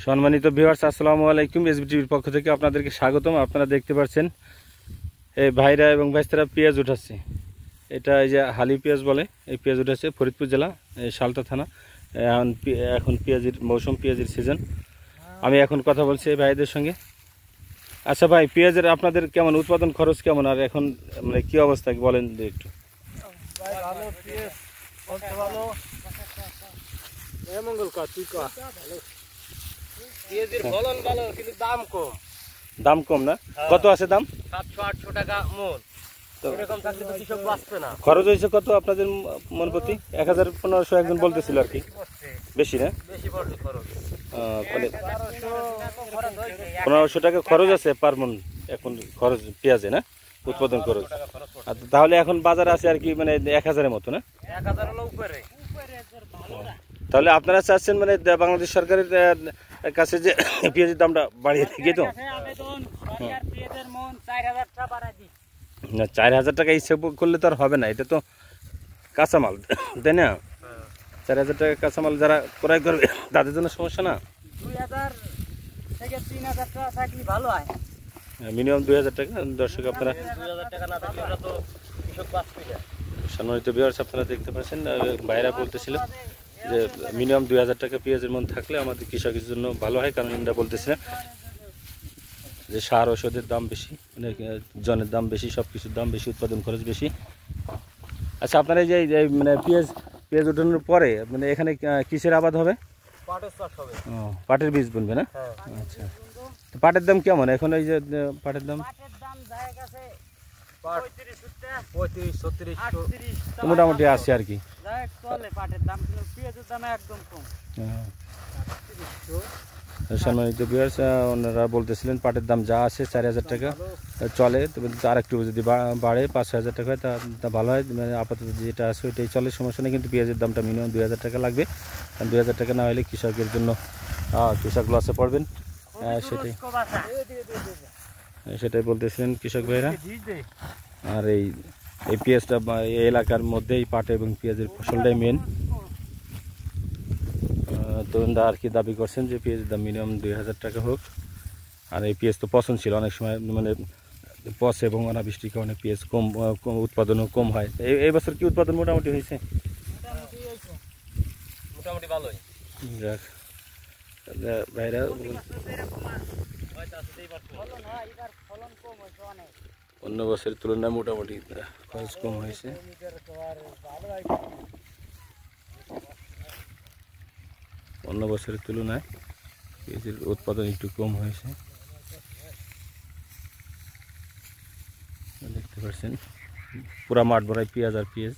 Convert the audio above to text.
সম্মানিত ভিউয়ার্স, আসসালামু আলাইকুম। এসবিটিভির পক্ষ থেকে আপনাদেরকে স্বাগতম। আপনারা দেখতে পাচ্ছেন এই ভাইরা এবং ভাইস্তারা পেঁয়াজ উঠাচ্ছে। এটা এই যে হালি পেঁয়াজ বলে, এই পেঁয়াজ উঠাচ্ছে ফরিদপুর জেলা, এই সালতা থানা। এখন পেঁয়াজের মৌসুম, পেঁয়াজের সিজন। আমি এখন কথা বলছি এই ভাইদের সঙ্গে। আচ্ছা ভাই, পেঁয়াজের আপনাদের কেমন উৎপাদন খরচ কেমন, আর এখন মানে কী অবস্থা বলেন একটু। দাম কম না? কত আছে দাম? 700-800 টাকা মন। এরকম থাকলে তো কৃষক বাঁচবে না। খরচ হয়েছে কত আপনাদের মন প্রতি? 1000-1500 একজন বলতেছিল আর কি। বেশি না? বেশি পড়ছে খরচ। 1500 টাকা খরচ আছে পার মন এখন খরচ পেঁয়াজে না, উৎপাদন খরচ। তাহলে এখন বাজারে আছে আর কি মানে 1000-এর মতো না? 1000 হলো উপরে। তাহলে আপনারা চাচ্ছেন মানে বাংলাদেশ সরকারের কাছে যে পেঁয়াজের দামটা বাড়িয়ে দিকে তো না, 4000 টাকা হিসেব করলে তো আর হবে না। এটা তো কাঁচামাল, তাই না? 4000 টাকা কাঁচামাল যারা ক্রয় করবে তাদের জন্য সমস্যা না? 2000 থেকে 3000 টাকা থাকলে ভালো হয়। মিনিমাম 2000 টাকা। দর্শক আপনারা 2000 টাকা না থাকলে ওরা তো কৃষক বাঁচবে না। সম্মানিত ভিউয়ার্স, আপনারা দেখতে পাচ্ছেন ভাইরা বলতেছিল যে মিনিমাম 2000 টাকা পেঁয়াজের মন থাকলে আমাদের কৃষকের জন্য ভালো হয়। কারণ এরা বলতেছিলেন যে সার ওষুধের দাম বেশি, মানে জনের দাম বেশি, সব কিছুর দাম বেশি, উৎপাদন খরচ বেশি। আচ্ছা, আপনারা যে মানে পেঁয়াজ ওঠানোর পরে মানে এখানে কিসের আবাদ হবে? পাটের চাষ হবে। ও, পাটের বীজ বুনবে না? হ্যাঁ। আচ্ছা, পাটের দাম কেমন এখন? এই যে পাটের দাম যায় গেছে 35-36 মোটামুটি আছে আর কি। চলে পাটের দাম, কিন্তু পেঁয়াজের দাম একদম কম। সম্মানিত ভিউয়ার্স, ওনারা বলতেছিলেন পাটের দাম যা আছে 4000 টাকা চলে, তবে আর একটু যদি বাড়ে 5-6000 টাকা হয় তা ভালো হয়। মানে আপাতত যেটা আছে ওইটাই চলে, সমস্যা নেই। কিন্তু পেঁয়াজের দামটা মিনিমাম 2000 টাকা লাগবে। কারণ 2000 টাকা না হলে কৃষকের জন্য কৃষক লসে পড়বেন। সেটাই বলতেছিলেন কৃষক ভাইরা। আর এই পেঁয়াজটা এই এলাকার মধ্যে এই পাট এবং পেঁয়াজের ফসলটাই মেন। তরুণদা আর কি দাবি করছেন যে পেঁয়াজের দাম মিনিমাম 2000 টাকা হোক। আর এই পেঁয়াজ তো পচন ছিল, অনেক সময় মানে পচে এবং অনাবৃষ্টির কারণে পেঁয়াজ কম উৎপাদনও কম হয়। এই বছর কি উৎপাদন মোটামুটি হয়েছে? মোটামুটি ভালোই। যাক ভাইরা, অন্য বছরের তুলনায় মোটামুটি খরচ কম হয়েছে। অন্য বছরের তুলনায় পেঁয়াজের উৎপাদন একটু কম হয়েছে, দেখতে পাচ্ছেন পুরা মাঠ ভরাই পেঁয়াজ আর পেঁয়াজ।